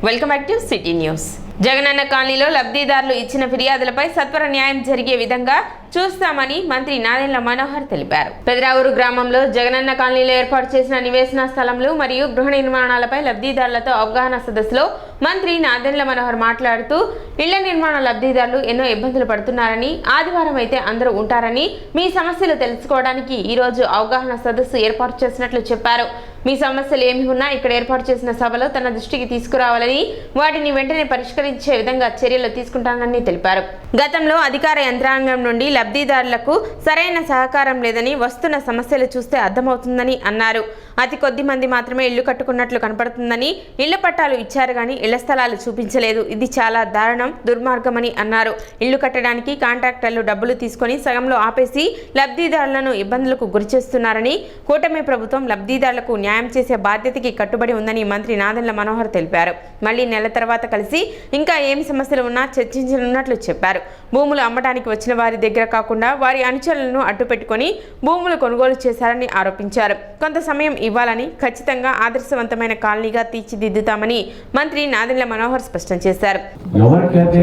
Welcome back to city news. Jagananna కాలనీలో లబ్ధిదారులు ఇచ్చిన ఫిర్యాదులపై సత్వర న్యాయం జరిగే విధంగా చూస్తామని మంత్రి నాదెండ్ల మనోహర్ తెలిపారు. పెదరావూరు గ్రామంలో జగనన్న కాలనీలో ఏర్పాటు చేసిన నివేశన స్థలంలో మరియు గృహ నిర్మాణాలపై లబ్ధిదారులతో అవగాహన సదస్సులో మంత్రి నాదెండ్ల మనోహర్ మాట్లాడుతూ ఇళ్ల నిర్మాణ లబ్ధిదారులు ఎన్నో ఇబ్బందులు పడుతున్నారని, ఆదివారం అయితే అందరూ ఉంటారని, మీ సమస్యలు తెలుసుకోవడానికి ఈ రోజు అవగాహన సదస్సు ఏర్పాటు చేసినట్లు చెప్పారు. మీ సమస్యలు ఏమి ఉన్నా ఇక్కడ ఏర్పాటు చేసిన సభలో తన దృష్టికి తీసుకురావాలని, వాటిని వెంటనే పరిష్కరించే విధంగా చర్యలు తీసుకుంటానని తెలిపారు. గతంలో అధికార యంత్రాంగం నుండి లబ్ధిదారులకు సరైన సహకారం లేదని వస్తున్న సమస్యలు చూస్తే అర్థమవుతుందని అన్నారు. అతి కొద్ది మంది మాత్రమే ఇల్లు కట్టుకున్నట్లు కనపడుతుందని, ఇళ్ల పట్టాలు ఇచ్చారు కానీ ఇళ్ల స్థలాలు చూపించలేదు. ఇది చాలా దారుణం, దుర్మార్గమని అన్నారు. ఇల్లు కట్టడానికి కాంట్రాక్టర్లు డబ్బులు తీసుకొని సగంలో ఆపేసి లబ్ధిదారులను ఇబ్బందులకు గురిచేస్తున్నారని, కూటమి ప్రభుత్వం లబ్ధిదారులకు న్యాయం చేసే బాధ్యతకి కట్టుబడి ఉందని మంత్రి నాదెండ్ల మనోహర్ తెలిపారు. మళ్లీ నెల తర్వాత కలిసి ఇంకా ఏమి సమస్యలు ఉన్నా చర్చించనున్నట్లు చెప్పారు. భూములు అమ్మడానికి వచ్చిన వారి దగ్గర కాకుండా వారి అనుచరులను అడ్డుపెట్టుకుని భూములు కొనుగోలు చేశారని ఆరోపించారు. కొంత సమయం ఇవ్వాలని, ఖచ్చితంగా ఆదర్శవంతమైన కాలనీగా తీర్చిదిద్దుతామని మంత్రి నాదెండ్ల మనోహర్ స్పష్టం చేశారు. ఎవరికైతే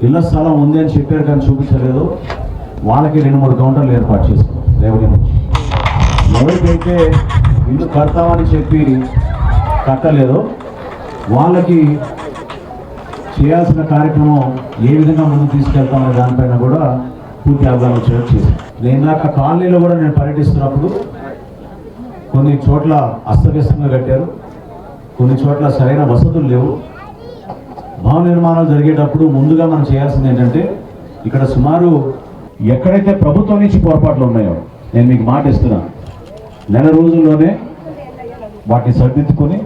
ఇళ్ల స్థలం ఉంది అని చెప్పారు కానీ చూపించలేదు, వాళ్ళకి 2-3 కౌంటర్లు ఏర్పాటు చేసుకున్నాం. ఎవరికైతే ఇల్లు కడతామని చెప్పి కట్టలేదో వాళ్ళకి చేయాల్సిన కార్యక్రమం ఏ విధంగా ముందుకు తీసుకెళ్తామనే దానిపైన కూడా పూర్తి అవగాహన వచ్చేటట్టు చేశాను. నేను నాకు కాలనీలో కూడా నేను పర్యటిస్తున్నప్పుడు కొన్ని చోట్ల అస్తవ్యస్తంగా కట్టారు, కొన్ని చోట్ల సరైన వసతులు లేవు. భవన నిర్మాణాలు జరిగేటప్పుడు ముందుగా మనం చేయాల్సింది ఏంటంటే, ఇక్కడ సుమారు ఎక్కడైతే ప్రభుత్వం నుంచి పొరపాట్లు ఉన్నాయో నేను మీకు మాట ఇస్తున్నాను, నెల రోజుల్లోనే వాటిని సరిదిద్దుకొని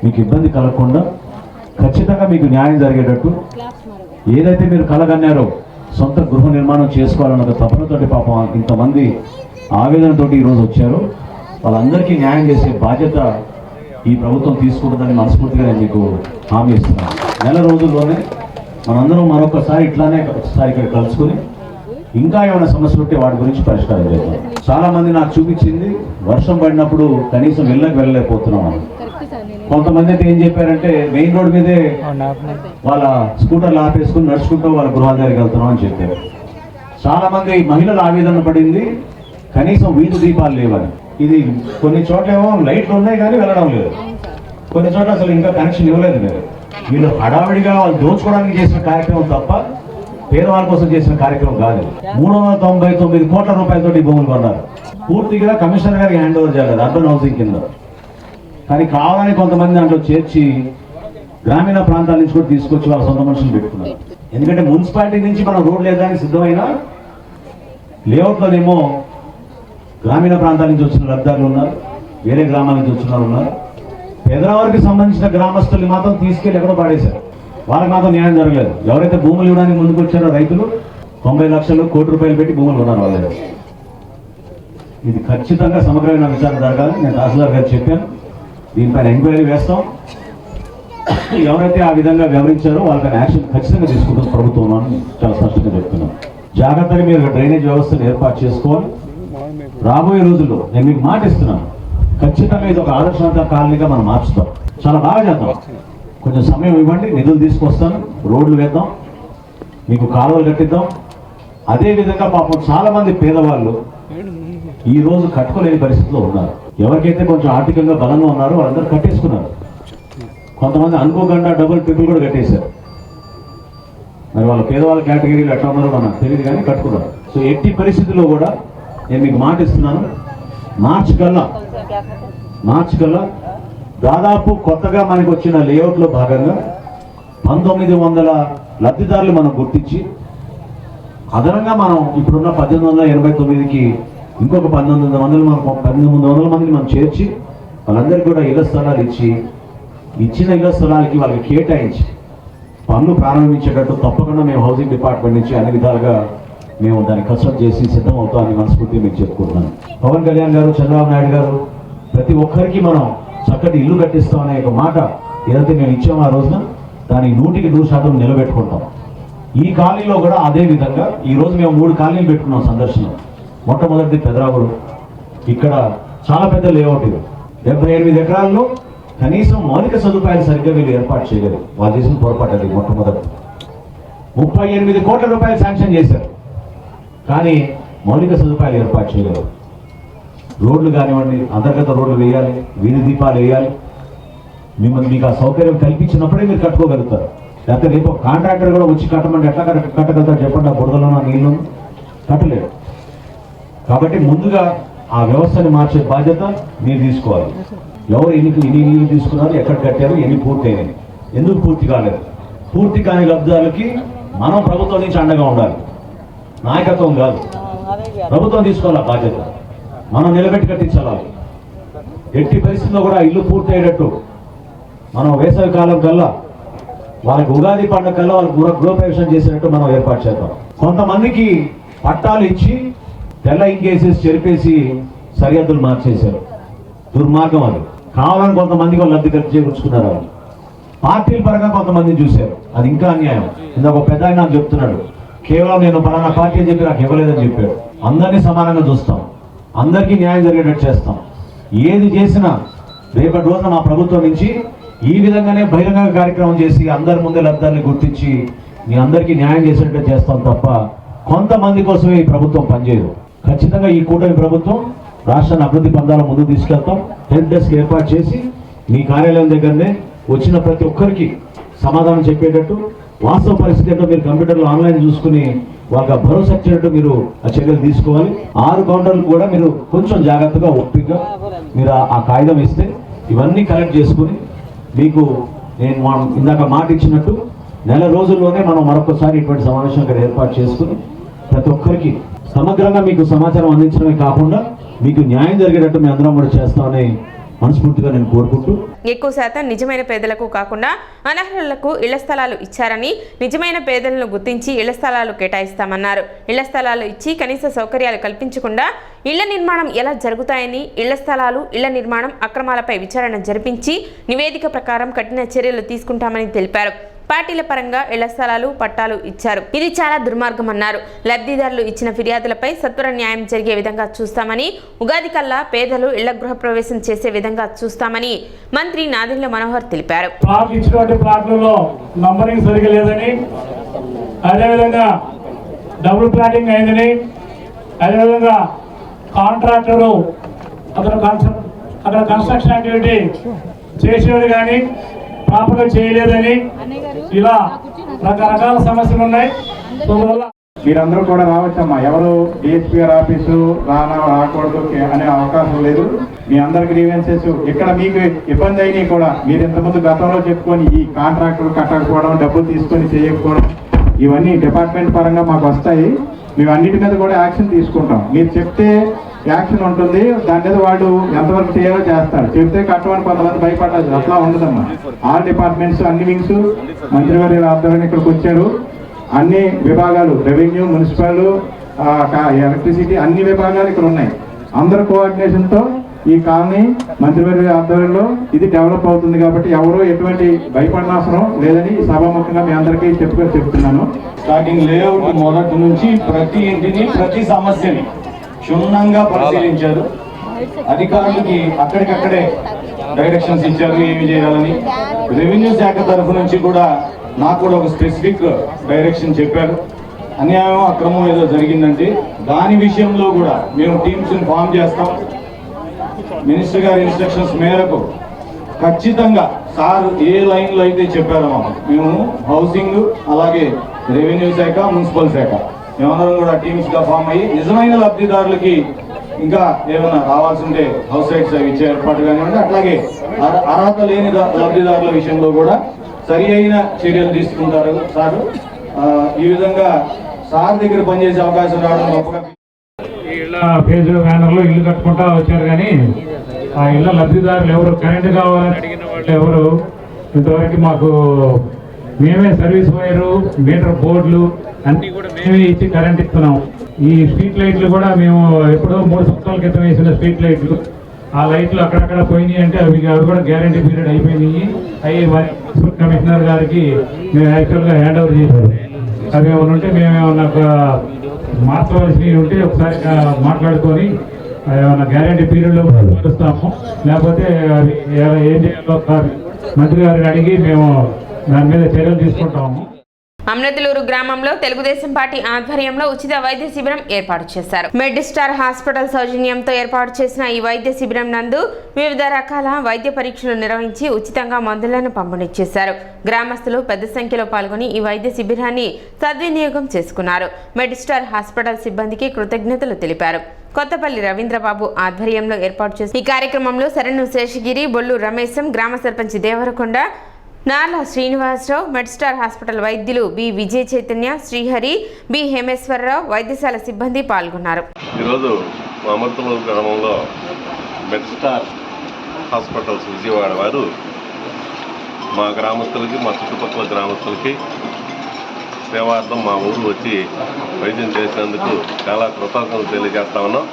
మీకు ఇబ్బంది కలగకుండా ఖచ్చితంగా మీకు న్యాయం జరిగేటట్టు, ఏదైతే మీరు కలగన్నారో సొంత గృహ నిర్మాణం చేసుకోవాలన్న తపనతోటి పాపం ఇంతమంది ఆవేదనతోటి ఈరోజు వచ్చారు, వాళ్ళందరికీ న్యాయం చేసే బాధ్యత ఈ ప్రభుత్వం తీసుకుంటుందని మనస్ఫూర్తిగా నేను మీకు హామీ ఇస్తున్నాను. నెల రోజుల్లోనే మనందరం మరొకసారి ఇట్లానే ఒకసారి ఇక్కడ కలుసుకొని ఇంకా ఏమైనా సమస్యలు ఉంటే వాటి గురించి పరిష్కారం చేద్దాం. చాలా మంది నాకు చూపించింది వర్షం పడినప్పుడు కనీసం ఇళ్ళకి వెళ్ళలేకపోతున్నాం. కొంతమంది అయితే ఏం చెప్పారంటే మెయిన్ రోడ్ మీదే వాళ్ళ స్కూటర్లు ఆపేసుకుని నడుచుకుంటూ వాళ్ళ గృహాల దగ్గరికి వెళ్తున్నాం అని చెప్పారు. చాలా మంది మహిళలు ఆవేదన పడింది, కనీసం వీధి దీపాలు లేవని. ఇది కొన్ని చోట్ల ఏమో లైట్లు ఉన్నాయి కానీ వెళ్ళడం లేదు, కొన్ని చోట్ల అసలు ఇంకా కనెక్షన్ ఇవ్వలేదు. మీరు వీళ్ళు హడావిడిగా వాళ్ళు దోచుకోవడానికి చేసిన కార్యక్రమం తప్ప పేదవాళ్ళ కోసం చేసిన కార్యక్రమం కాదు. 399 కోట్ల రూపాయలతో ఈ భూములు కొన్నారు. పూర్తిగా కమిషనర్ గారికి హ్యాండ్ ఓవర్ చేయాలి అర్బన్ హౌసింగ్ కింద. కానీ కావాలని కొంతమంది దాంట్లో చేర్చి గ్రామీణ ప్రాంతాల నుంచి కూడా తీసుకొచ్చి వాళ్ళ సొంత మనుషులు పెట్టుకున్నారు. ఎందుకంటే మున్సిపాలిటీ నుంచి మనం రోడ్లు వేయడానికి సిద్ధమైన లేఅవుట్లోనేమో గ్రామీణ ప్రాంతాల నుంచి వచ్చిన లబ్ధిదారులు ఉన్నారు, వేరే గ్రామాల నుంచి వచ్చిన వాళ్ళు ఉన్నారు. పేదవారికి సంబంధించిన గ్రామస్తుల్ని మాత్రం తీసుకెళ్ళి ఎక్కడో పాడేశారు, వాళ్ళకి మాత్రం న్యాయం జరగలేదు. ఎవరైతే భూములు ఇవ్వడానికి ముందుకు వచ్చారో రైతులు 90 లక్షలు, కోటి రూపాయలు పెట్టి భూములు కొన్నారు వాళ్ళ దగ్గర. ఇది ఖచ్చితంగా సమగ్రమైన విచారణ జరగాలి. నేను తహసీల్దార్ గారు చెప్పాను, దీనిపైన ఎంక్వైరీ వేస్తాం. ఎవరైతే ఆ విధంగా వివరించారో వాళ్ళపైన యాక్షన్ ఖచ్చితంగా తీసుకుంటాం ప్రభుత్వం అని చాలా స్పష్టంగా చెప్తున్నాం. జాగ్రత్తగా మీరు డ్రైనేజ్ వ్యవస్థను ఏర్పాటు చేసుకోవాలి. రాబోయే రోజుల్లో నేను మీకు మాట ఇస్తున్నాను, ఖచ్చితంగా ఇది ఒక ఆదర్శవంత కాలనీగా మనం మార్చుతాం. చాలా బాగా చేద్దాం. కొంచెం సమయం ఇవ్వండి, నిధులు తీసుకొస్తాను, రోడ్లు వేద్దాం, మీకు కాలువలు కట్టిద్దాం. అదేవిధంగా పాపం చాలా మంది పేదవాళ్ళు ఈ రోజు కట్టుకోలేని పరిస్థితిలో ఉన్నారు. ఎవరికైతే కొంచెం ఆర్థికంగా బలంగా ఉన్నారో వాళ్ళందరూ కట్టేసుకున్నారు. కొంతమంది అనుకోకుండా డబుల్ ట్రిపుల్ కూడా కట్టేశారు. మరి వాళ్ళ పేదవాళ్ళ కేటగిరీలు ఎట్లా ఉన్నారో మనకు తెలియదు కానీ కట్టుకున్నారు. సో ఎట్టి పరిస్థితుల్లో కూడా నేను మీకు మాట ఇస్తున్నాను, మార్చి కల్లా దాదాపు కొత్తగా మనకు వచ్చిన లేఅవుట్లో భాగంగా 1900 లబ్ధిదారులు మనం గుర్తించి అదనంగా మనం ఇప్పుడున్న 1889కి ఇంకొక 1900 మందిని మనం చేర్చి వాళ్ళందరికీ కూడా ఇళ్ల స్థలాలు ఇచ్చిన ఇళ్ల స్థలాలకి వాళ్ళకి కేటాయించి పనులు ప్రారంభించేటట్టు తప్పకుండా మేము హౌసింగ్ డిపార్ట్మెంట్ నుంచి అన్ని విధాలుగా మేము దాన్ని కన్సల్ట్ చేసి సిద్ధం అవుతామని మనస్ఫూర్తిగా మీకు చెప్పుకుంటున్నాను. పవన్ కళ్యాణ్ గారు, చంద్రబాబు నాయుడు గారు ప్రతి ఒక్కరికి మనం చక్కటి ఇల్లు కట్టిస్తామనే ఒక మాట ఏదైతే మేము ఇచ్చామో ఆ రోజున దాన్ని 100% నిలబెట్టుకుంటాం. ఈ కాలనీలో కూడా అదే విధంగా ఈరోజు మేము 3 కాలనీలు పెట్టుకున్నాం సందర్శన. మొట్టమొదటిది పెదరావూరు, ఇక్కడ చాలా పెద్ద లేఅవుట్ ఇది 78 ఎకరాల్లో కనీసం మౌలిక సదుపాయాలు సరిగ్గా వీళ్ళు ఏర్పాటు చేయలేదు. వాళ్ళు చేసిన పొరపాటు అది. మొట్టమొదటి 38 కోట్ల రూపాయలు శాంక్షన్ చేశారు, కానీ మౌలిక సదుపాయాలు ఏర్పాటు చేయలేదు. రోడ్లు కానివ్వండి, అంతర్గత రోడ్లు వేయాలి, వీధి దీపాలు వేయాలి. మీకు ఆ సౌకర్యం కల్పించినప్పుడే మీరు కట్టుకోగలుగుతారు. లేకపోతే రేపు కాంట్రాక్టర్ కూడా వచ్చి కట్టమంటే ఎట్లా కట్టగలుగుతారు చెప్పండి? ఆ బురదలోనూ నీళ్ళు కట్టలేడు. కాబట్టి ముందుగా ఆ వ్యవస్థని మార్చే బాధ్యత మీరు తీసుకోవాలి. ఎవరు ఎన్ని ఇల్లు తీసుకున్నారు, ఎక్కడ కట్టారు, ఎన్ని పూర్తి అయినాయి, ఎందుకు పూర్తి కాలేదు? పూర్తి కాని లబ్ధిదారులకి మనం ప్రభుత్వం నుంచి అండగా ఉండాలి. నాయకత్వం కాదు, ప్రభుత్వం తీసుకోవాలి ఆ బాధ్యత. మనం నిలబెట్టి కట్టించాలి. ఎట్టి పరిస్థితుల్లో కూడా ఇల్లు పూర్తి అయ్యేటట్టు మనం వేసవి కాలం కల్లా, వాళ్ళకి ఉగాది పండుగ కల్లా వాళ్ళకి గృహప్రవేశం చేసేటట్టు మనం ఏర్పాటు చేద్దాం. కొంతమందికి పట్టాలు ఇచ్చి తెల్ల ఇంకేసేసి చెరిపేసి సరిహద్దులు మార్చేశారు. దుర్మార్గం అది. కావాలని కొంతమందికి వాళ్ళు లబ్ధి ఖర్చు చేకూర్చుకున్నారు. వాళ్ళు పార్టీల పరంగా కొంతమందిని చూశారు. అది ఇంకా అన్యాయం. ఇందాక ఒక పెద్ద ఆయన నాకు చెప్తున్నాడు, కేవలం నేను పలానా పార్టీ అని చెప్పి నాకు ఇవ్వలేదని చెప్పాడు. అందరినీ సమానంగా చూస్తాం, అందరికీ న్యాయం జరిగేటట్టు చేస్తాం. ఏది చేసినా రేపటి రోజున మా ప్రభుత్వం నుంచి ఈ విధంగానే బహిరంగ కార్యక్రమం చేసి అందరి ముందే లబ్ధాన్ని గుర్తించి మీ అందరికీ న్యాయం చేసేటట్టు చేస్తాం తప్ప కొంతమంది కోసమే ఈ ప్రభుత్వం పనిచేయదు. ఖచ్చితంగా ఈ కూటమి ప్రభుత్వం రాష్ట్రాన్ని అభివృద్ధి పందాల ముందు తీసుకెళ్తాం. హెల్ప్ డెస్క్ ఏర్పాటు చేసి మీ కార్యాలయం దగ్గరనే వచ్చిన ప్రతి ఒక్కరికి సమాధానం చెప్పేటట్టు, వాస్తవ పరిస్థితి ఏంటో మీరు కంప్యూటర్లో ఆన్లైన్ చూసుకుని వాళ్ళకి భరోసా ఇచ్చేటట్టు మీరు ఆ చర్యలు తీసుకోవాలి. 6 కౌంటర్లు కూడా మీరు కొంచెం జాగ్రత్తగా ఓపికగా మీరు ఆ కాగితం ఇస్తే ఇవన్నీ కలెక్ట్ చేసుకుని మీకు నేను ఇందాక మాట ఇచ్చినట్టు నెల రోజుల్లోనే మనం మరొకసారి ఇటువంటి సమావేశం ఇక్కడ ఏర్పాటు చేసుకుని ప్రతి ఒక్కరికి సమగ్రంగా మీకు సమాచారం అందించడమే కాకుండా మీకు న్యాయం జరిగేటట్టు మేము అందరం కూడా చేస్తామని మనస్ఫూర్తిగా నేను కోరుకుంటూ, ఎక్కువ శాతం నిజమైన పేదలకు కాకుండా అనర్హులకు ఇళ్ల స్థలాలు ఇచ్చారని, నిజమైన పేదలను గుర్తించి ఇళ్ల స్థలాలు కేటాయిస్తామన్నారు. ఇళ్ల స్థలాలు ఇచ్చి కనీస సౌకర్యాలు కల్పించకుండా ఇళ్ల నిర్మాణం ఎలా జరుగుతాయని, ఇళ్ల స్థలాలు ఇళ్ల నిర్మాణం అక్రమాలపై విచారణ జరిపించి నివేదిక ప్రకారం కఠిన చర్యలు తీసుకుంటామని తెలిపారు. పార్టీల పరంగా ఇళ్ల స్థలాలు పట్టాలు ఇచ్చారు, ఇది చాలా దుర్మార్గం అన్నారు. లబ్ధిదారులు ఇచ్చిన ఫిర్యాదులపై సత్వర న్యాయం జరిగే విధంగా చూస్తామని, ఉగాది కల్లా పేదలు ఇళ్ల గృహ ప్రవేశం చేసే విధంగా చూస్తామని మంత్రి నాదెండ్ల మనోహర్ తెలిపారు. ప్లాట్లలో నంబరింగ్ సరిగా లేదని, అదేవిధంగా డబుల్ ప్లాటింగ్ అయిందని, అదేవిధంగా కాంట్రాక్టరు అక్కడ కన్స్ట్రక్షన్ యాక్టివిటీ చేసేవాడు కానీ ప్రాపర్గా చేయలేదని, ఇలా రకరకాల సమస్యలు ఉన్నాయి. మీరందరూ కూడా రావచ్చమ్మా. ఎవరు డిఎస్పీ గారి ఆఫీసు రాకూడదు అనే అవకాశం లేదు. మీ అందరి గ్రీవెన్సెస్ ఇక్కడ మీకు ఇబ్బంది అయినాయి కూడా మీరు ఇంతకుముందు గతంలో చెప్పుకొని ఈ కాంట్రాక్టులు కట్టకపోవడం, డబ్బులు తీసుకొని చేయకపోవడం, ఇవన్నీ డిపార్ట్మెంట్ పరంగా మాకు వస్తాయి. మేము అన్నిటి మీద కూడా యాక్షన్ తీసుకుంటాం. మీరు చెప్తే యాక్షన్ ఉంటుంది, దాని మీద వాళ్ళు ఎంతవరకు చేయాలో చేస్తారు. చెప్తే కట్టమని కొంతమంది భయపడాలి, అట్లా ఉండదమ్మా. ఆల్ డిపార్ట్మెంట్స్, అన్ని వింగ్స్ మంత్రివర్యుల ఆధ్వర్యంలో ఇక్కడికి వచ్చారు. అన్ని విభాగాలు, రెవెన్యూ, మున్సిపల్, ఎలక్ట్రిసిటీ, అన్ని విభాగాలు ఇక్కడ ఉన్నాయి. అందరి కోఆర్డినేషన్తో ఈ కాలనీ మంత్రివర్యుల ఆధ్వర్యంలో ఇది డెవలప్ అవుతుంది. కాబట్టి ఎవరో ఎటువంటి భయపడనవసరం లేదని సభాముఖంగా మీ అందరికీ చెప్తున్నాను. స్టార్టింగ్ లేఅవుట్ మొదటి నుంచి ప్రతి ఇంటిని, ప్రతి సమస్యని క్షుణ్ణంగా పరిశీలించారు. అధికారులకి అక్కడికక్కడే డైరెక్షన్స్ ఇచ్చారు ఏమి చేయాలని. రెవెన్యూ శాఖ తరఫు నుంచి కూడా నాకు కూడా ఒక స్పెసిఫిక్ డైరెక్షన్ చెప్పారు. అన్యాయం, అక్రమం ఏదో జరిగిందంటే దాని విషయంలో కూడా మేము టీమ్స్ని ఫామ్ చేస్తాం. మినిస్టర్ గారి ఇన్స్ట్రక్షన్స్ మేరకు ఖచ్చితంగా సార్ ఏ లైన్లో అయితే చెప్పారో మేము హౌసింగ్, అలాగే రెవెన్యూ శాఖ, మున్సిపల్ శాఖ మేమందరం కూడా టీమ్స్గా ఫామ్ అయ్యి నిజమైన లబ్ధిదారులకి ఇంకా ఏమైనా రావాల్సి ఉంటే హౌస్ రైట్స్ అవి ఇచ్చే ఏర్పాటు కానివ్వండి, అట్లాగే అర్హత లేని లబ్ధిదారుల విషయంలో కూడా సరి అయిన చర్యలు తీసుకుంటారు సార్. ఈ విధంగా సార్ దగ్గర పనిచేసే అవకాశం రావడం గొప్పగా. ఇళ్ళ ఫేజ్ బ్యానర్లో ఇల్లు కట్టుకుంటా వచ్చారు, కానీ ఆ ఇళ్ళ లబ్ధిదారులు ఎవరు, కరెంటు కావాలని అడిగిన వాళ్ళు ఎవరు ఇంతవరకు మాకు మేమే సర్వీస్ వైరు, మీటర్ బోర్డులు అన్నీ కూడా మేమే ఇచ్చి కరెంట్ ఇస్తున్నాం. ఈ స్ట్రీట్ లైట్లు కూడా మేము ఎప్పుడో 3 సంవత్సరాల క్రితం వేసిన స్ట్రీట్ లైట్లు, ఆ లైట్లు అక్కడక్కడ పోయినాయి అంటే అవి కూడా గ్యారంటీ పీరియడ్ అయిపోయినాయి. అవి కమిషనర్ గారికి మేము యాక్చువల్గా హ్యాండ్ ఓవర్ చేశారు. అవి ఏమైనా ఉంటే మేము ఏమన్నా మార్చవలసినవి ఉంటే ఒకసారి మాట్లాడుకొని ఏమైనా గ్యారెంటీ పీరియడ్లో మారుస్తాము, లేకపోతే అది ఏం చేయాలో మంత్రి గారిని అడిగి మేము దాని మీద చర్యలు తీసుకుంటాము. అమృతలూరు గ్రామంలో తెలుగుదేశం పార్టీ ఆధ్వర్యంలో ఉచిత వైద్య శిబిరం ఏర్పాటు చేశారు. మెడ్ స్టార్ హాస్పిటల్ సౌజన్యంతో ఏర్పాటు చేసిన ఈ వైద్య శిబిరం నందు వివిధ రకాల వైద్య పరీక్షలు నిర్వహించి ఉచితంగా మందులను పంపిణీ చేశారు. గ్రామస్తులు పెద్ద సంఖ్యలో పాల్గొని ఈ వైద్య శిబిరాన్ని సద్వినియోగం చేసుకున్నారు. మెడ్ స్టార్ హాస్పిటల్ సిబ్బందికి కృతజ్ఞతలు తెలిపారు. కొత్తపల్లి రవీంద్రబాబు ఆధ్వర్యంలో ఏర్పాటు చేసిన ఈ కార్యక్రమంలో శరణు శేషగిరి, బొల్లు రమేశం, గ్రామ సర్పంచ్ దేవరకొండ, నార్ల శ్రీనివాసరావు, మెడ్ స్టార్ హాస్పిటల్ వైద్యులు బి విజయ చైతన్య, శ్రీహరి, బి హేమేశ్వరరావు, వైద్యశాల సిబ్బంది పాల్గొన్నారు. ఈరోజు అమృతలూరు గ్రామంలో మెడ్ స్టార్ హాస్పిటల్స్ విజయవాడ వారు మా గ్రామస్తులకి, మా చుట్టుపక్కల గ్రామస్తులకి సేవార్థం మా ఊరు వచ్చి వైద్యం చేసినందుకు చాలా కృతజ్ఞతలు తెలియజేస్తా ఉన్నాం.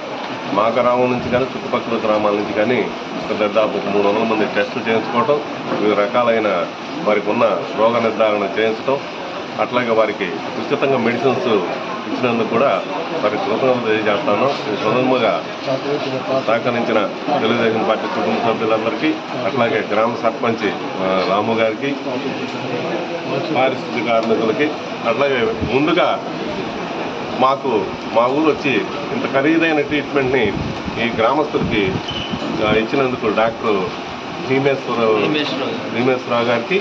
మా గ్రామం నుంచి కానీ చుట్టుపక్కల గ్రామాల నుంచి కానీ దాదాపు 300 మంది టెస్టులు చేయించుకోవటం, వివిధ రకాలైన వారికి ఉన్న రోగ నిర్ధారణ చేయించడం, అట్లాగే వారికి ఉచితంగా మెడిసిన్స్ ఇచ్చినందుకు కూడా వారికి కృతజ్ఞతలు తెలియజేస్తాను. ఈ సందర్భంగా సహకరించిన తెలుగుదేశం పార్టీ కుటుంబ సభ్యులందరికీ, అట్లాగే గ్రామ సర్పంచ్ రాము గారికి, పారిశుద్ధ్య కార్మికులకి, అట్లాగే ముందుగా మాకు మా ఊరు వచ్చి ఇంత ఖరీదైన ట్రీట్మెంట్ని ఈ గ్రామస్తులకి ఇచ్చినందుకు డాక్టర్ భీమేశ్వరరావు గారికి,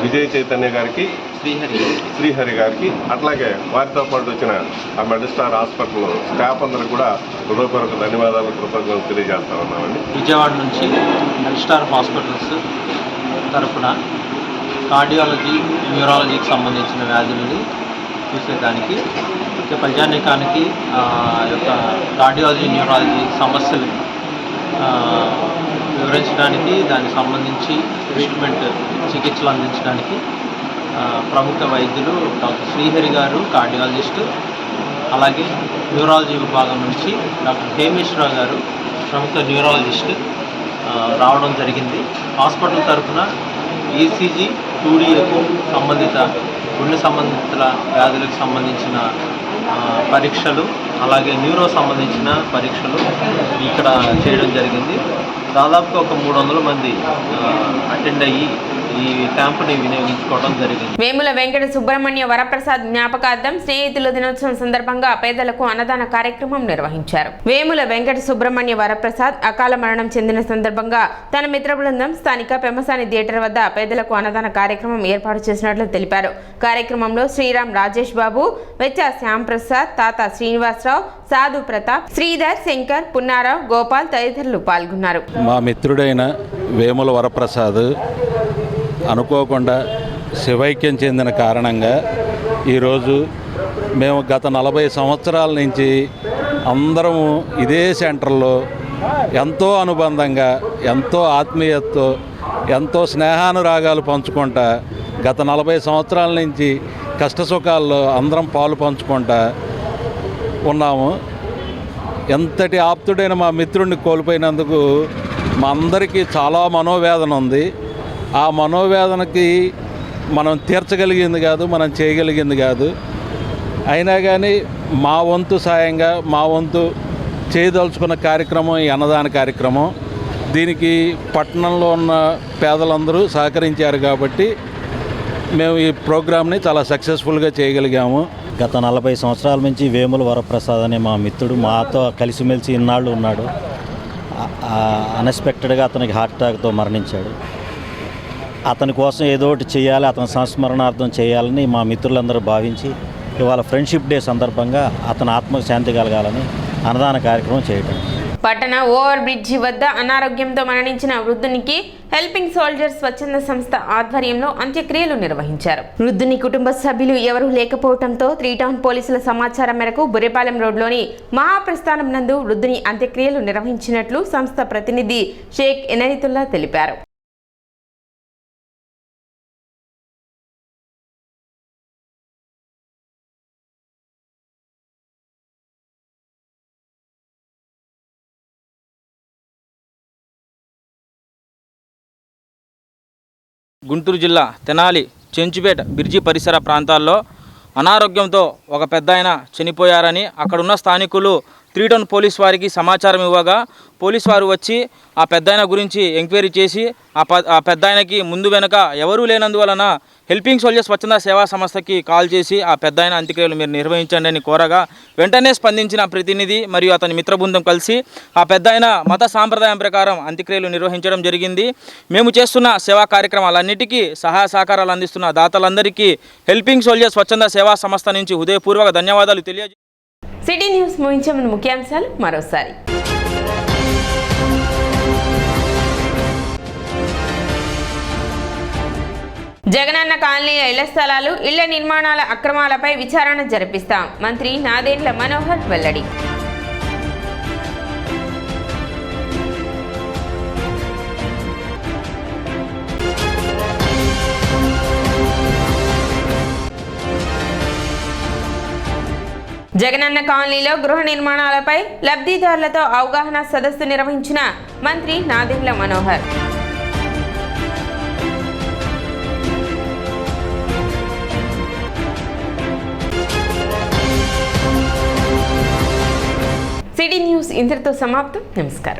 విజయ చైతన్య గారికి, శ్రీహరి గారికి, అట్లాగే వారితో పాటు వచ్చిన ఆ మెడ్ స్టార్ హాస్పిటల్ స్టాఫ్ అందరూ కూడా హృదయపూర్వక ధన్యవాదాలు, కృతజ్ఞతలు తెలియజేస్తా ఉన్నామండి. విజయవాడ నుంచి మెడ్ స్టార్ హాస్పిటల్స్ తరఫున కార్డియాలజీ, న్యూరాలజీకి సంబంధించిన వ్యాధులని చూసేదానికి, ప్రజానీకానికి యొక్క కార్డియాలజీ, న్యూరాలజీ సమస్యలు వివరించడానికి, దానికి సంబంధించి ట్రీట్మెంట్ చికిత్సలు అందించడానికి ప్రముఖ వైద్యులు డాక్టర్ శ్రీహరి గారు కార్డియాలజిస్ట్, అలాగే న్యూరాలజీ విభాగం నుంచి డాక్టర్ హేమేశ్వరరావు గారు ప్రముఖ న్యూరాలజిస్ట్ రావడం జరిగింది. హాస్పిటల్ తరఫున ఈసీజీ, 2D ఎకో సంబంధిత గుండె సంబంధిత వ్యాధులకు సంబంధించిన పరీక్షలు, అలాగే న్యూరో సంబంధించిన పరీక్షలు ఇక్కడ చేయడం జరిగింది. దాదాపుగా ఒక 300 మంది అటెండ్ అయ్యి ఈ క్యాంపుని వినియోగించుకోవడం జరిగింది. వేముల వెంకట సుబ్రహ్మణ్య వరప్రసాద్ జ్ఞాపకార్థం స్నేహితుల దినోత్సవం సందర్భంగా పేదలకు అన్నదాన కార్యక్రమం నిర్వహించారు. వేముల వెంకట సుబ్రహ్మణ్య వరప్రసాద్ అకాల మరణం చెందిన సందర్భంగా తన మిత్ర బృందం స్థానిక పెమ్మసాని థియేటర్ వద్ద పేదలకు అన్నదాన కార్యక్రమం ఏర్పాటు చేసినట్లు తెలిపారు. కార్యక్రమంలో శ్రీరామ్, రాజేష్ బాబు, వెచ్చ శ్యాంప్రసాద్, తాత శ్రీనివాసరావు, సాధు ప్రతాప్, శ్రీధర్, శంకర్, పున్నారావు, గోపాల్ తదితరులు పాల్గొన్నారు. మా మిత్రుడైన వేముల వరప్రసాద్ అనుకోకుండా శివైక్యం చెందిన కారణంగా ఈరోజు మేము గత 40 సంవత్సరాల నుంచి అందరము ఇదే సెంటర్లో ఎంతో అనుబంధంగా, ఎంతో ఆత్మీయతతో, ఎంతో స్నేహానురాగాలు పంచుకుంటా గత 40 సంవత్సరాల నుంచి కష్టసుఖాల్లో అందరం పాలు పంచుకుంటా ఉన్నాము. ఎంతటి ఆప్తుడైన మా మిత్రుడిని కోల్పోయినందుకు మా అందరికీ చాలా మనోవేదన ఉంది. ఆ మనోవేదనకి మనం తీర్చగలిగింది కాదు, మనం చేయగలిగింది కాదు. అయినా కానీ మా వంతు సాయంగా, మా వంతు చేయదలుచుకున్న కార్యక్రమం ఈ అన్నదాన కార్యక్రమం. దీనికి పట్టణంలో ఉన్న పేదలందరూ సహకరించారు కాబట్టి మేము ఈ ప్రోగ్రామ్ని చాలా సక్సెస్ఫుల్గా చేయగలిగాము. గత 40 సంవత్సరాల నుంచి వేముల వరప్రసాద్ అనే మా మిత్రుడు మాతో కలిసిమెలిసి ఇన్నాళ్ళు ఉన్నాడు. అన్ఎక్స్పెక్టెడ్గా అతనికి హార్ట్ అటాక్తో మరణించాడు. అతని కోసం ఏదో ఒకటి చేయాలి, అతని సంస్మరణార్థం చేయాలని మా మిత్రులందరూ భావించి ఇవాళ ఫ్రెండ్షిప్ డే సందర్భంగా అతని ఆత్మకు శాంతి కలగాలని అన్నదాన కార్యక్రమం చేయటం. పట్టణ ఓవర్ బ్రిడ్జి వద్ద అనారోగ్యంతో మరణించిన వృద్ధునికి హెల్పింగ్ సోల్జర్స్ స్వచ్ఛంద సంస్థ ఆధ్వర్యంలో అంత్యక్రియలు నిర్వహించారు. వృద్ధుని కుటుంబ సభ్యులు ఎవరూ లేకపోవడంతో 3 టౌన్ పోలీసుల సమాచారం మేరకు బుర్రేపాలెం రోడ్లోని మహాప్రస్థానం నందు వృద్ధుని అంత్యక్రియలు నిర్వహించినట్లు సంస్థ ప్రతినిధి షేక్ ఎనైతుల్లా తెలిపారు. గుంటూరు జిల్లా తెనాలి చెంచుపేట బ్రిడ్జి పరిసర ప్రాంతాల్లో అనారోగ్యంతో ఒక పెద్దాయన చనిపోయారని అక్కడున్న స్థానికులు 3 టౌన్ పోలీస్ వారికి సమాచారం ఇవ్వగా పోలీస్ వారు వచ్చి ఆ పెద్దాయన గురించి ఎంక్వైరీ చేసి ఆ పెద్దాయనకి ముందు వెనక ఎవరూ లేనందువలన హెల్పింగ్ సోల్జర్స్ స్వచ్ఛంద సేవా సంస్థకి కాల్ చేసి ఆ పెద్దాయన అంత్యక్రియలు మీరు నిర్వహించండి అని కోరగా వెంటనే స్పందించిన ప్రతినిధి మరియు అతని మిత్ర బృందం కలిసి ఆ పెద్దాయన మత సాంప్రదాయం ప్రకారం అంత్యక్రియలు నిర్వహించడం జరిగింది. మేము చేస్తున్న సేవా కార్యక్రమాలన్నిటికీ సహాయ సహకారాలు అందిస్తున్న దాతలందరికీ హెల్పింగ్ సోల్జర్స్ స్వచ్ఛంద సేవా సంస్థ నుంచి హృదయపూర్వక ధన్యవాదాలు తెలియజేస్తున్నాను. సిటీ న్యూస్ ముగించే ముందు ముఖ్యాంశాలు మరోసారి. జగనన్న కాలనీ ఇళ్ల స్థలాలు ఇళ్ల నిర్మాణాల అక్రమాలపై విచారణ జరిపిస్తాం, మంత్రి నాదెండ్ల మనోహర్ వెల్లడి. జగనన్న కాలనీలో గృహ నిర్మాణాలపై లబ్ధిదారులతో అవగాహన సదస్సు నిర్వహించిన మంత్రి నాదెండ్ల మనోహర్. సిటీ న్యూస్ ఇంతటితో సమాప్తం. నమస్కారం.